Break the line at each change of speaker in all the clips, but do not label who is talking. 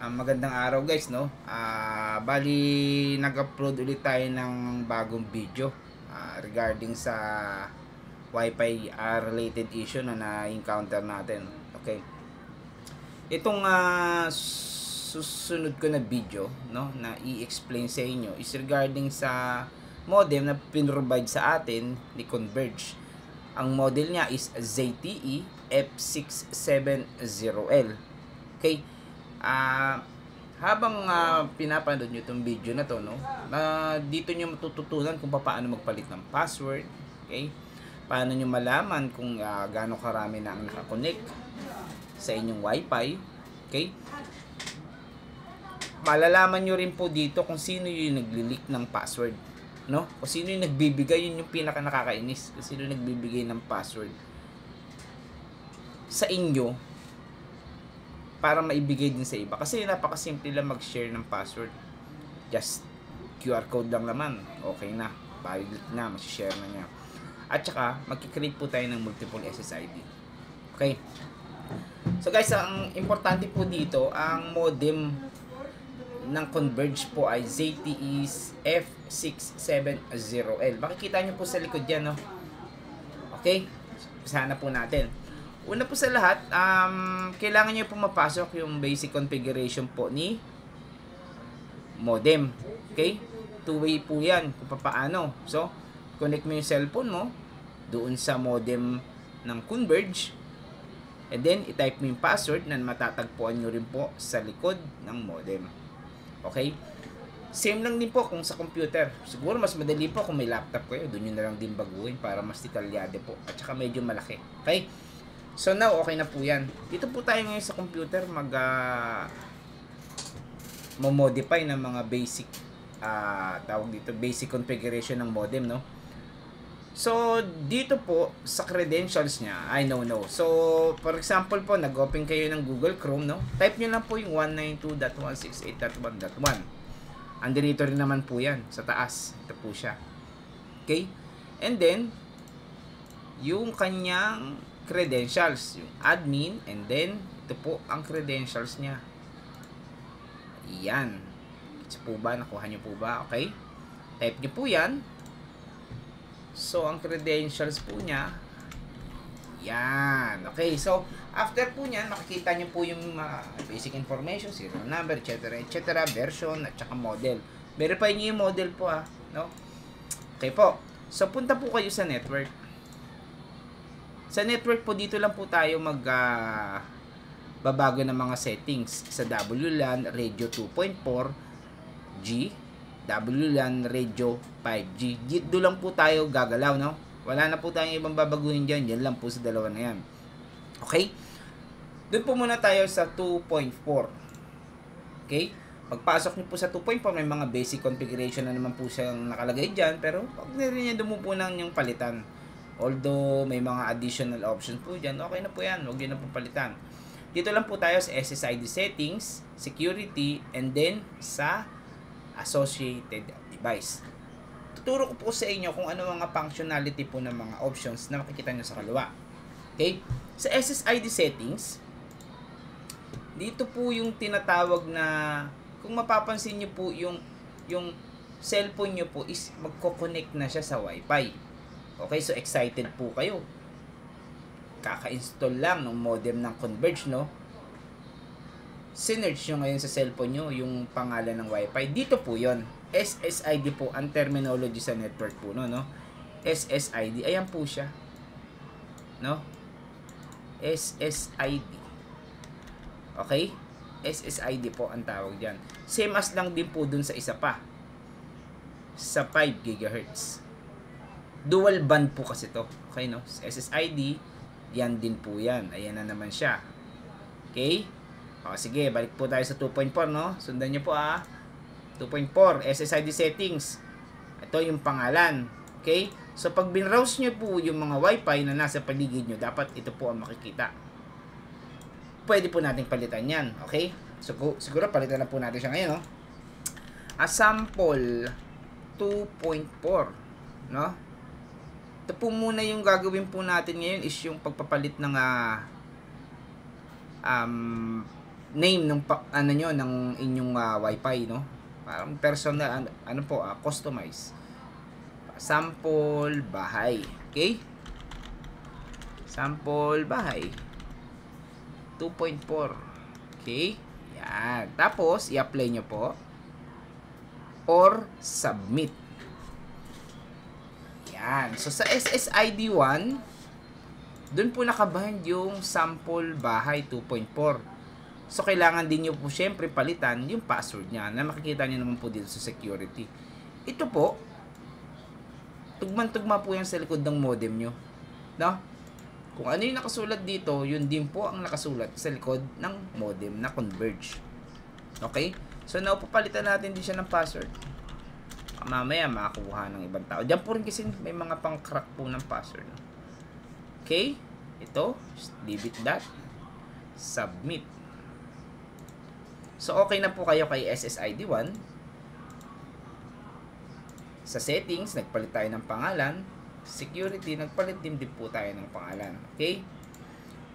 Magandang araw guys, no? Bali nag-upload ulit tayo ng bagong video regarding sa Wi-Fi related issue na na-encounter natin. Okay. Itong susunod ko na video, no, na i-explain sa inyo is regarding sa modem na pinrovide sa atin ni Converge. Ang model niya is ZTE F670L. Okay? Habang pinapanood nyo itong video na to, no, dito nyo matututunan kung paano magpalit ng password, okay? Paano nyo malaman kung gaano karami na ang nakakonect sa inyong wifi, okay? Malalaman nyo rin po dito kung sino yung nagli-leak ng password, no? Kung sino yung nagbibigay, yun yung pinaka nakakainis. Kung sino yung nagbibigay ng password sa inyo para maibigay din sa iba. Kasi napakasimple lang mag-share ng password. Just QR code lang naman. Okay na. Valid na. Masishare na niya. At saka, magkikreate po tayo ng multiple SSID. Okay? So guys, ang importante po dito, ang modem ng Converge po ay ZTE F670L. Makikita nyo po sa likod yan, no? Okay? Sana po natin. Una po sa lahat, kailangan nyo po mapasok yung basic configuration po ni modem. Okay? Two-way po yan kung paano. So, connect mo yung cellphone mo doon sa modem ng Converge. And then, i-type mo yung password na matatagpuan nyo rin po sa likod ng modem. Okay? Same lang din po kung sa computer. Siguro mas madali po kung may laptop kayo. Doon nyo na lang din baguhin para mas detalyado po. At saka medyo malaki. Okay? So now, okay na po yan. Dito po tayo ngayon sa computer modify ng mga basic tawag dito, basic configuration ng modem, no? So, dito po sa credentials niya, no. So, for example po, nag-open kayo ng Google Chrome, no? Type nyo lang po yung 192.168.1.1. Andito rin naman po yan sa taas. Ito po siya. Okay? And then, yung kanyang credentials, yung admin, and then ito po ang credentials niya. Yan. Ito po ba? Nakuha nyo po ba? Okay? Type nyo po yan. So, ang credentials po niya, yan. Okay, so, after po niyan, makikita nyo po yung basic information, serial number, etc., version, at saka model. Verify nyo yung model po, no? Okay po. So, punta po kayo sa network. Sa network po, dito lang po tayo babago ng mga settings sa WLAN Radio 2.4G, WLAN Radio 5G. Dito lang po tayo gagalaw, no? Wala na po tayong ibang babaguhin dyan. Yan lang po sa dalawa na yan. Okay? Doon po muna tayo sa 2.4. Okay? Pagpasok niyo po sa 2.4, may mga basic configuration na naman po siyang nakalagay dyan. Pero, huwag na rin niya dumupo ng yung palitan. Although may mga additional options po dyan, okay na po yan. Huwag yun na po palitan. Dito lang po tayo sa SSID settings, security, and then sa associated device. Tuturo ko po sa inyo kung ano mga functionality po ng mga options na makikita nyo sa kaliwa. Okay? Sa SSID settings, dito po yung tinatawag na, kung mapapansin nyo po, yung cellphone nyo po is magko-connect na siya sa Wi-Fi. Okay, so excited po kayo. Kaka-install lang ng modem ng Converge, no? Sinerge nyo ngayon sa cellphone nyo yung pangalan ng Wi-Fi. Dito po yon. SSID po ang terminology sa network po, no? SSID. Ayan po siya. No? SSID. Okay? SSID po ang tawag dyan. Same as lang din po dun sa isa pa. Sa 5 GHz. Dual band po kasi to. Okay, no? SSID, yan din po yan. Ayan na naman siya. Okay? O, sige, balik po tayo sa 2.4, no? Sundan nyo po, 2.4, SSID settings. Ito yung pangalan. Okay? So, pag binrowse nyo po yung mga Wi-Fi na nasa paligid nyo, dapat ito po ang makikita. Pwede po natin palitan yan. Okay? So, siguro palitan na po natin siya ngayon, no? Sample 2.4, no? Ito po muna yung gagawin po natin ngayon is yung pagpapalit ng name ng ano nyo, ng inyong wifi, no? Parang personal, ano po, customize. Sample bahay. Okay? Sample bahay. 2.4. Okay? Yan. Tapos, i-apply nyo po. Or, submit. Yan. So, sa SSID 1, dun po nakabind yung sample bahay 2.4. So, kailangan din nyo po syempre palitan yung password niya na makikita nyo naman po dito sa security. Ito po, tugman-tugma po yan sa likod ng modem nyo. No? Kung ano yung nakasulat dito, yun din po ang nakasulat sa likod ng modem na Converge. Okay? So, napapalitan natin din siya ng password. Mamaya, makakuha ng ibang tao. Diyan po rin kasi may mga pang-crack po ng password. Okay? Ito, leave it that. Submit. So, okay na po kayo kay SSID 1. Sa settings, nagpalit tayo ng pangalan. Security, nagpalit din po tayo ng pangalan. Okay?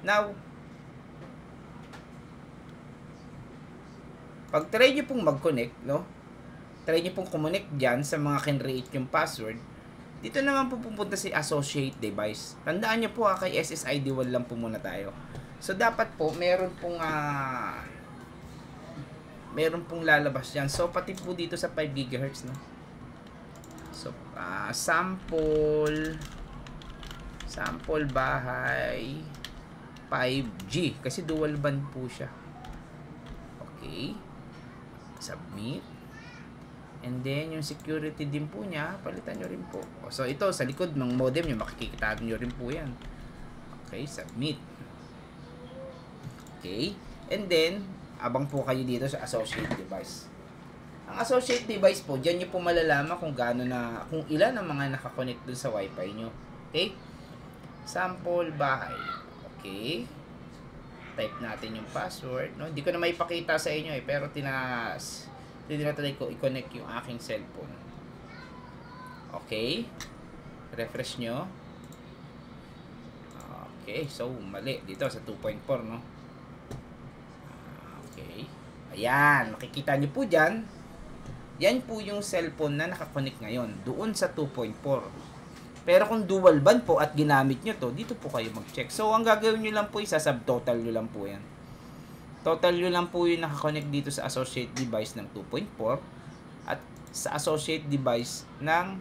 Now, pag try nyo pong mag-connect, no? Try nyo pong connect dyan sa mga kinreate yung password. Dito naman po pupunta si associate device. Tandaan nyo po kay SSID 1 lang po muna tayo. So, dapat po, meron pong lalabas dyan. So, pati po dito sa 5 GHz, no? So, sample bahay 5G. Kasi dual band po siya. Okay. Submit. And then, yung security din po niya, palitan nyo rin po. So, ito, sa likod ng modem nyo, makikita nyo rin po yan. Okay, submit. Okay. And then, abang po kayo dito sa associate device. Ang associate device po, dyan nyo po malalaman kung kung ilan ang mga nakakonect dun sa wifi nyo. Okay? Sample bahay. Okay. Type natin yung password. No? Hindi ko na maipakita sa inyo pero tinatry ko i-connect yung aking cellphone. Okay. Refresh nyo. Okay. So, mali. Dito sa 2.4, no? Okay. Ayan. Makikita nyo po dyan. Yan po yung cellphone na nakakonect ngayon. Doon sa 2.4. Pero kung dual band po at ginamit nyo to, dito po kayo mag-check. So, ang gagawin nyo lang po, subtotal nyo lang po yan. Total nyo lang po yung nakakonect dito sa associate device ng 2.4 at sa associate device ng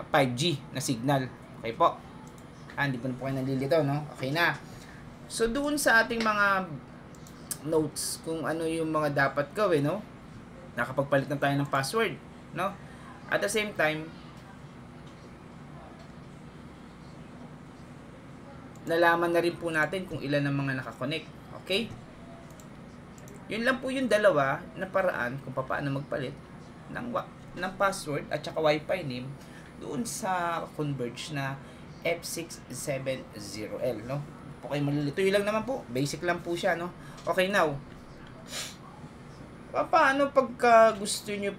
5G na signal. Okay po. Hindi po na po kayo nalilito, no? Okay na. So, doon sa ating mga notes kung ano yung mga dapat gawin, no? Nakapagpalit na tayo ng password, no? At the same time, nalaman na rin po natin kung ilan ang mga nakakonect. Okay? Yun lang po yung dalawa na paraan kung paano magpalit ng password at saka wifi name doon sa Converge na F670L, no? Po kayo malilito. Yun lang naman po. Basic lang po siya, no? Okay, now. Paano pagka gusto nyo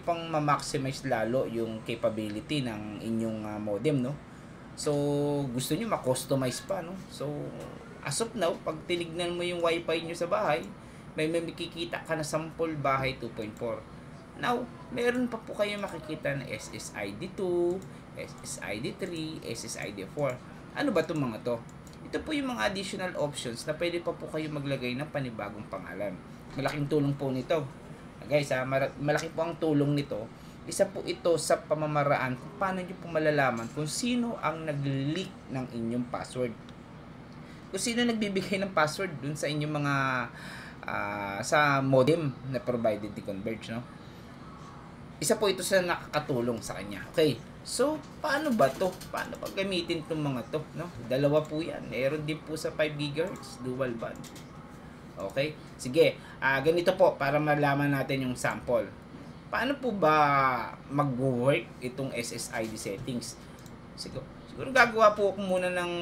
pang ma-maximize lalo yung capability ng inyong modem, no? So, gusto nyo ma-customize pa, no? So, as of now, pag tinignan mo yung wifi nyo sa bahay, may makikita ka na sample bahay 2.4. Now, meron pa po kayo makikita na SSID 2, SSID 3, SSID 4. Ano ba itong mga to? Ito po yung mga additional options na pwede pa po kayo maglagay ng panibagong pangalan. Malaking tulong po nito. Guys, malaki po ang tulong nito. Isa po ito sa pamamaraan kung paano nyo po malalaman kung sino ang nag-leak ng inyong password. Kung sino nagbibigay ng password dun sa inyong mga sa modem na provided ni Converge, no? Isa po ito sa nakakatulong sa kanya. Okay. So, paano ba to? Paano pag gamitin itong mga to? No? Dalawa po yan. Meron din po sa 5 GHz, dual band. Okay? Sige, ganito po para malaman natin yung sample. Paano po ba mag-work itong SSID settings? Siguro gagawa po ako muna ng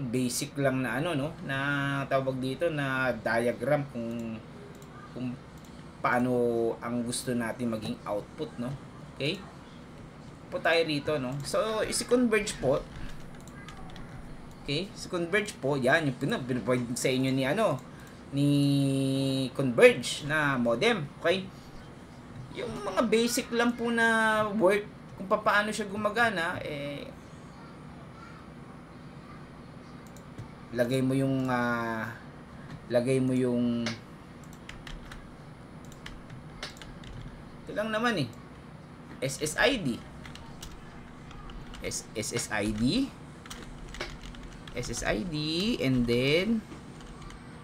basic lang na no? Na tawag dito na diagram kung paano ang gusto natin maging output, no? Okay? Po tayo rito, no? So, isi-converge po Okay? Sa Converge po, yan, yung pinaprovide sa inyo ni ni Converge na modem. Okay? Yung mga basic lang po na work, kung paano siya gumagana, lagay mo yung ito lang naman SSID and then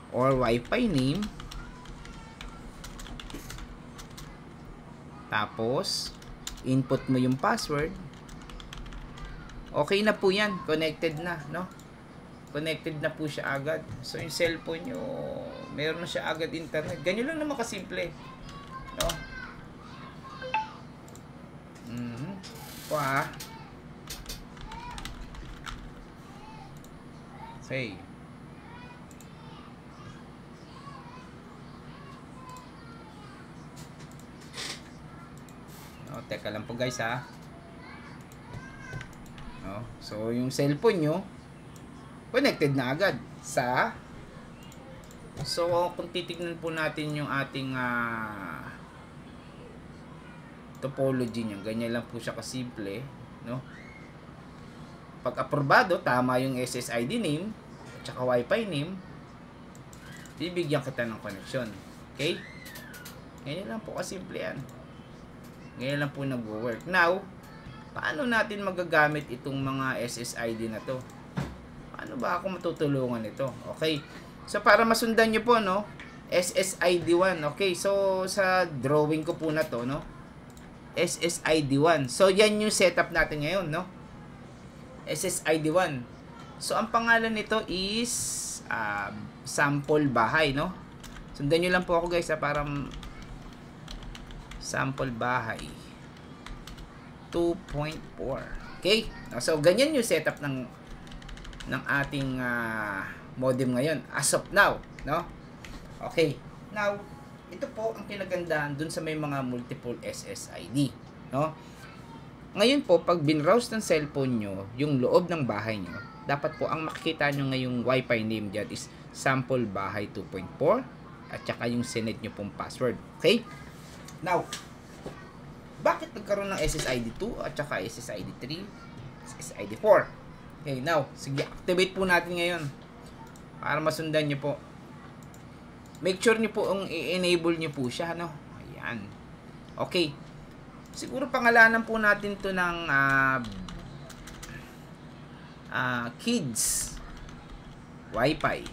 or Wi-Fi name, tapos input mo yung password. Okay na po yan, connected na, no? Connected na po siya agad. So yung cellphone nyo, meron na siya agad internet. Ganyan lang naman kasimple, no? Okay. No, teka lang po guys ha. No, so yung cellphone nyo connected na agad sa, so kung titignan po natin yung ating topology niya, ganyan lang po siya kasimple, no? Pag aprobado, tama yung SSID name at saka Wi-Fi name, bibigyan kita ng connection. Okay? Ganyan lang po kasimple yan. Ganyan lang po nag-work. Now, paano natin magagamit itong mga SSID na to? Paano ba ako matutulungan ito? Okay. So, para masundan nyo po, no? SSID1. Okay. So, sa drawing ko po na to, no? SSID1. So, yan yung setup natin ngayon, no? SSID1. So, ang pangalan nito is sample bahay, no? Sundan nyo lang po ako, guys, para sample bahay 2.4. Okay? So, ganyan yung setup ng ating modem ngayon as of now, no? Okay. Now, ito po ang kinagandahan dun sa may mga multiple SSID, no? Ngayon po, pag binrowse ng cellphone nyo yung loob ng bahay nyo, dapat po ang makikita nyo ngayong Wi-Fi name dyan is sample bahay 2.4 at saka yung sinet nyo pong password. Okay? Now, bakit nagkaroon ng SSID 2 at saka SSID 3, SSID 4? Okay, now, sige, activate po natin ngayon para masundan nyo po. Make sure nyo po i-enable nyo po siya, no? Ayan. Okay. Siguro pangalanan po natin to ng Kids Wi-Fi.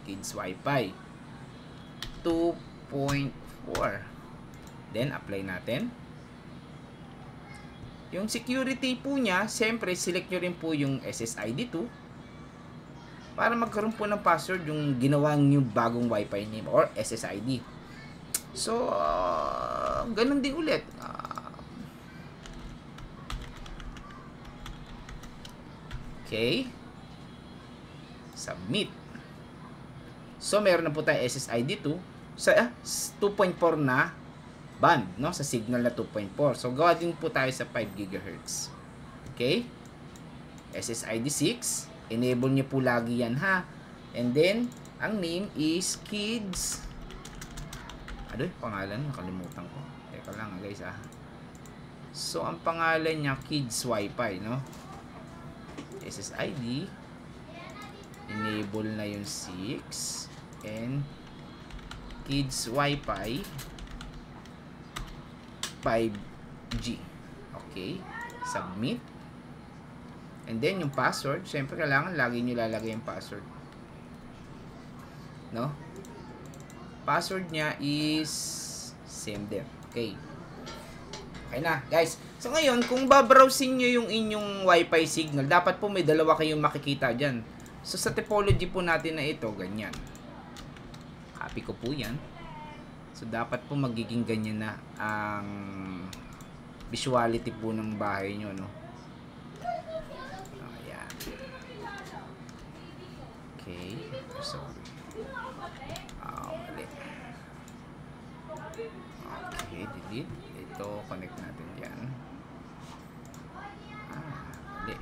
Kids Wi-Fi 2.4. Then, apply natin. Yung security po niya, siyempre, select nyo rin po yung SSID 2 para magkaroon po ng password yung ginawa nyo bagong Wi-Fi name or SSID. So, ganun din ulit. Okay. Submit. So, meron na po tayo SSID 2 sa 2.4 na band, no? Sa signal na 2.4. So, gawa din po tayo sa 5 GHz. Okay? SSID 6. Enable nyo po lagi yan, ha? And then, ang name is Kids. Ano yung pangalan? Nakalimutan ko. Teka lang, guys, So, ang pangalan niya, Kids Wi-Fi, no? SSID. Enable na yung 6. And Kids Wi-Fi 5G. Okay. Submit. And then, yung password. Siyempre, kailangan lagi nyo lalagay yung password. No? Password niya is sender. Okay. Okay na, guys. So, ngayon, kung babrowsing nyo yung inyong Wi-Fi signal, dapat po may dalawa kayong makikita dyan. So, sa topology po natin na ito, ganyan. Copy ko po yan. So, dapat po magiging ganyan na ang visuality po ng bahay nyo, no? Ayan. Okay. Sorry. Mali. Okay, delete. Ito, connect natin dyan. Mali.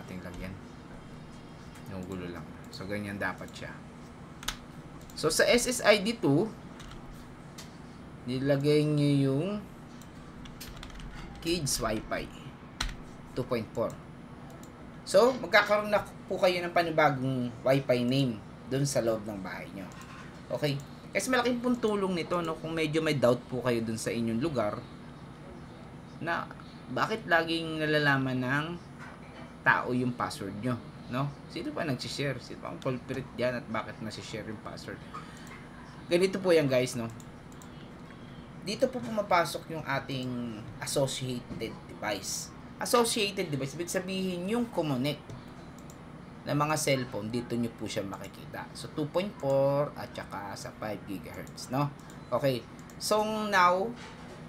ating lagyan. Gulo lang. So, ganyan dapat siya. So, sa SSID 2, nilagay nyo yung Kids Wi-Fi 2.4. So, magkakaroon na po kayo ng panibagong Wi-Fi name dun sa loob ng bahay nyo. Okay? Kasi malaking pong tulong nito, no? Kung medyo may doubt po kayo dun sa inyong lugar, na bakit laging nalalaman ng tao yung password nyo, no? Sino ba nagsishare? Sino ba ang culprit dyan at bakit nasishare yung password? Ganito po yan, guys, no? Dito po pumapasok yung ating associated device. Associated device, ibig sabihin yung connect na mga cellphone, dito nyo po siya makikita. So, 2.4 at saka sa 5 GHz, no? Okay. So, now,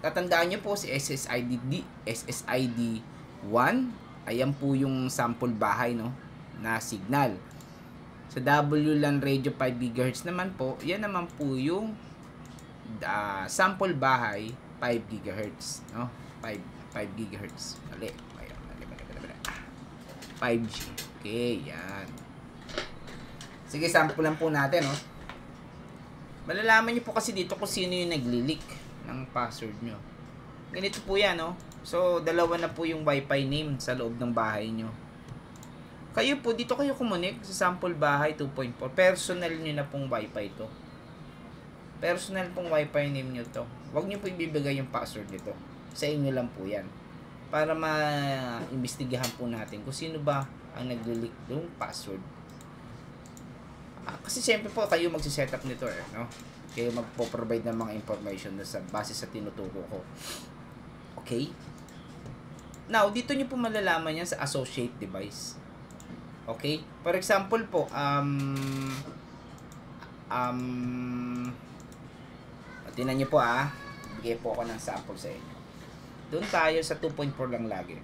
tatandaan nyo po si SSID 1. Ayan po yung sample bahay, no? Na signal. Sa WLAN radio 5 GHz naman po, yan naman po yung sample bahay 5 GHz, no? 5 GHz. Mali. 5G. Okay, yan. Sige, sample lang po natin, no? Malalaman nyo po kasi dito kung sino yung nagli-leak ng password nyo. Ganito po yan, no? So, dalawa na po yung Wi-Fi name sa loob ng bahay nyo. Kayo po, dito kayo kumonek sa sample bahay 2.4. Personal nyo na pong Wi-Fi to. Personal pong Wi-Fi name nyo to. Huwag nyo po ibibigay yung password nito. Sa inyo lang po yan. Para ma-imbestigahan po natin kung sino ba ang nag-leak yung password. Kasi siyempre po, kayo magsiset up nito, no? Kayo magpo-provide ng mga information sa base sa tinuturo ko. Okay? Now, dito nyo po malalaman yan sa associate device. Okay? For example po, tingnan nyo po bigay po ako ng sample sa inyo. Doon tayo sa 2.4 lang lagi.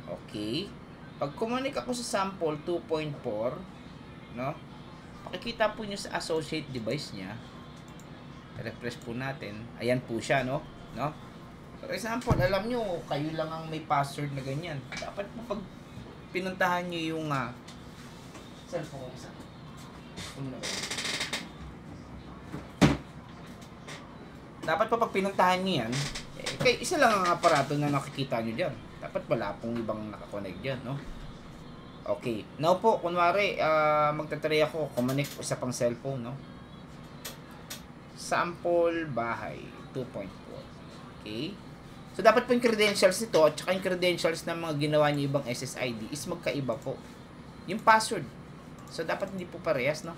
Okay? Pag kumunik ako sa sample 2.4, no? Makikita po nyo sa associate device niya. Refresh po natin. Ayan po siya, no? For example, alam nyo, kayo lang ang may password na ganyan. Dapat po pag pinuntahan nyo yung cellphone ko isa. Dapat pa pag pinuntahan nyo yan, kaya isa lang ang aparato na nakikita nyo dyan. Dapat wala pong ibang nakakonect dyan, no? Okay. Now po, kunwari, magtatry ako, kumonek sa pang cellphone, no? Sample bahay 2.4. Okay? So, dapat po yung credentials nito at saka yung credentials ng mga ginawa niyo ibang SSID is magkaiba po. Yung password. So, dapat hindi po parehas, no?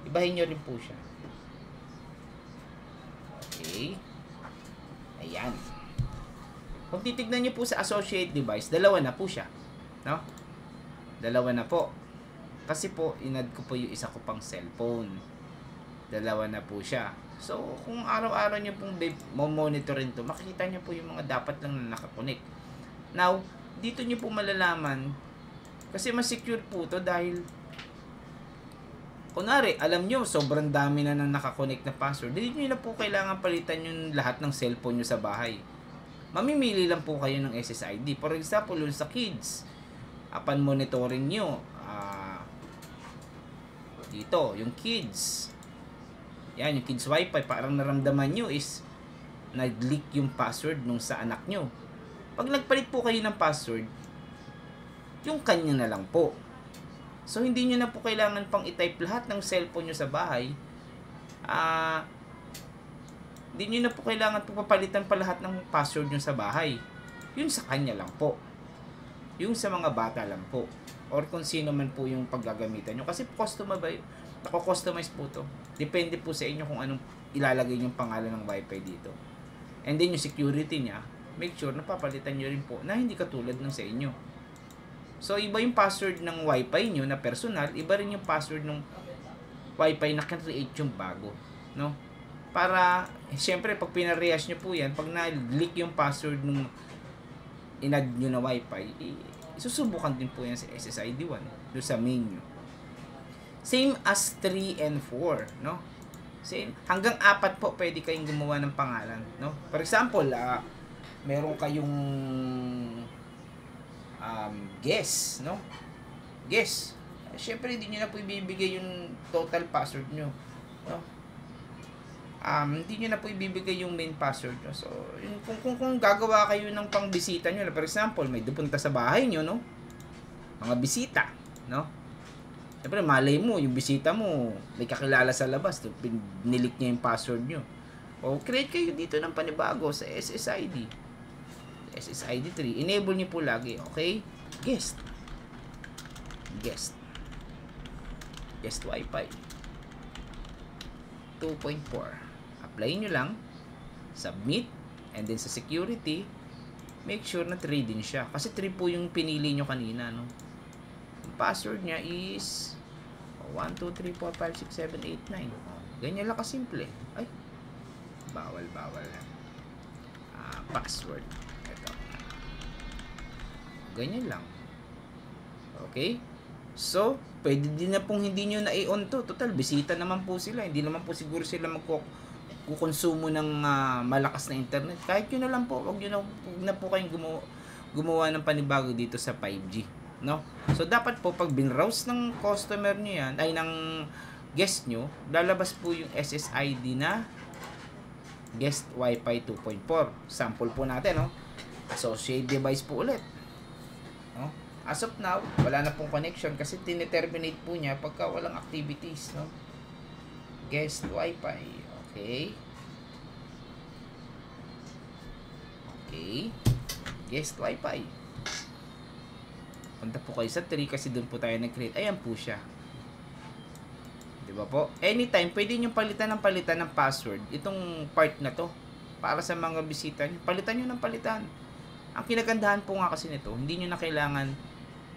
Ibahin nyo rin po siya. Okay. Ayan. Kung titignan nyo po sa associate device, dalawa na po siya. No? Dalawa na po. Kasi po, inad ko po yung isa ko pang cellphone. Dalawa na po siya. So, kung araw-araw nyo pong monitorin to, makikita nyo po yung mga dapat lang na nakakonect. Now, dito nyo po malalaman, kasi mas secure po to dahil, kunwari, alam nyo, sobrang dami na nang nakakonect na password, hindi nyo na po kailangan palitan yung lahat ng cellphone nyo sa bahay. Mamimili lang po kayo ng SSID. For example, sa kids, upon monitoring nyo, dito, yung kids, yan, yung kids wifi, parang naramdaman nyo is nag-leak yung password nung sa anak nyo. Pag nagpalit po kayo ng password, yung kanya na lang po. So, hindi nyo na po kailangan pang i-type lahat ng cellphone nyo sa bahay. Hindi nyo na po kailangan po papalitan pa lahat ng password nyo sa bahay. Yun sa kanya lang po. Yung sa mga bata lang po. Or kung sino man po yung paggagamitan nyo. Kasi nako-customize po to. Depende po sa inyo kung anong ilalagay yung pangalan ng wifi dito. And then yung security niya, make sure na papalitan nyo rin po na hindi katulad ng sa inyo. So, iba yung password ng wifi nyo na personal, iba rin yung password ng wifi na create yung bago. No? Para, syempre, pag pinarehash nyo po yan, pag na-leak yung password nung inad nyo na wifi, susubukan din po yan sa SSID 1, doon sa main nyo. Same as 3 and 4, no? Same. Hanggang 4 po pwede kayong gumawa ng pangalan, no? For example, meron kayong guess, no? Guess. Syempre hindi niyo na po ibibigay yung total password nyo, no? Hindi niyo na po ibibigay yung main password nyo. So, kung gagawa kayo ng pangbisita nyo, for example, may dupunta sa bahay nyo, no? Mga bisita, no? Siyempre, malay mo, yung bisita mo, may kakilala sa labas, nilik niya yung password nyo. O, create kayo dito ng panibago sa SSID. SSID 3. Enable niyo po lagi, okay? Guest. Guest Wi-Fi 2.4. Apply nyo lang, submit, and then sa security, make sure na 3 din siya. Kasi 3 po yung pinili nyo kanina, no? Yung password niya is 1, 2, 3, 4, 5, 6, 7, 8, 9. Ganyan lang kasimple. Ay, bawal lang. Password. Ito. Ganyan lang. Okay? So, pwede din na pong hindi nyo na i-on to. Total, bisita naman po sila. Hindi naman po siguro sila kukonsumo ng malakas na internet. Kahit yun na lang po, wag na po kayong gumawa ng panibago dito sa 5G, no? So dapat po pag binrowse ng customer niyo yan, ay ng guest nyo, lalabas po yung SSID na guest Wi-Fi 2.4. Sample po natin, no? Associate device po ulit, no? As of now, wala na pong connection kasi tine-terminate po niya pagka walang activities, no? Guest Wi-Fi. Okay. Guest Wi-Fi. Punta po kayo sa 3 kasi doon po tayo nag-create. Ayan po siya. Diba po? Anytime, pwede nyo palitan ng password. Itong part na to. Para sa mga bisita nyo. Palitan nyo ng palitan. Ang kinagandahan po nga kasi nito, hindi nyo na kailangan,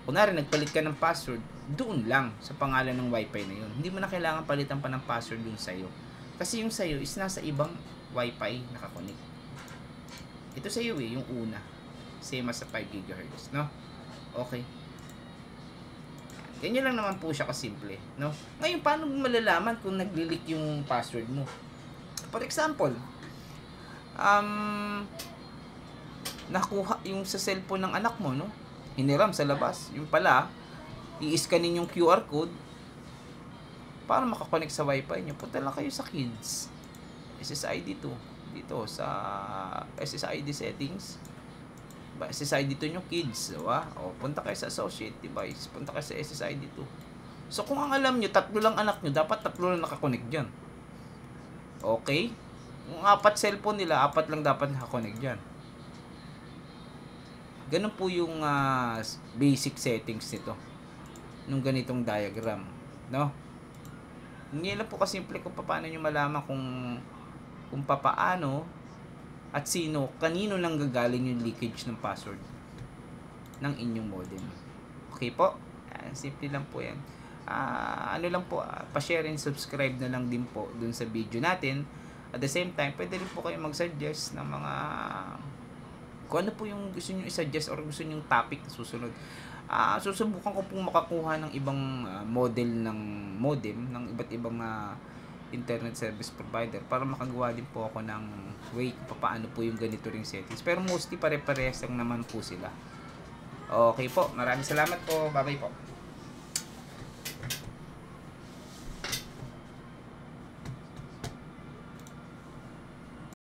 kunwari nagpalit ka ng password, doon lang sa pangalan ng Wi-Fi na yun. Hindi mo na kailangan palitan pa ng password dun sa'yo. Kasi yung sa'yo is nasa ibang Wi-Fi nakakonect. Ito sa'yo yung una. Same as sa 5 GHz, no? Okay. Ganyan lang naman po siya kasimple, no? Ngayon, paano mo malalaman kung nag-leak yung password mo? For example, nakuha yung sa cellphone ng anak mo, no? Hiniram sa labas. Yung pala, i-scanin yung QR code para makakonect sa Wi-Fi nyo. Punta lang kayo sa kids. SSID 2. Dito sa SSID settings. SSID 2 nyo kids. Diba? O, punta kayo sa associate device. Punta kayo sa SSID 2. So, kung ang alam nyo, 3 lang anak nyo, dapat 3 lang nakakonect dyan. Okay? Kung 4 cellphone nila, 4 lang dapat nakakonect dyan. Ganun po yung basic settings nito. Nung ganitong diagram. No? Hindi lang po kasimple kung paano nyo malaman kung papaano at kanino nang gagaling yung leakage ng password ng inyong modem. Okay po? Simple lang po yan. Ano lang po, pa-share and subscribe na lang din po dun sa video natin. At the same time, pwede rin po kayo mag-suggest ng mga kung ano po yung gusto nyo i-suggest or gusto nyo yung topic na susunod. Susubukan ko pong makakuha ng ibang model ng modem ng iba't ibang internet service provider para makagawa din po ako ng way kung paano po yung ganito ring settings. Pero mostly pare-parehas lang naman po sila. Okay po, maraming salamat po. Bye-bye po.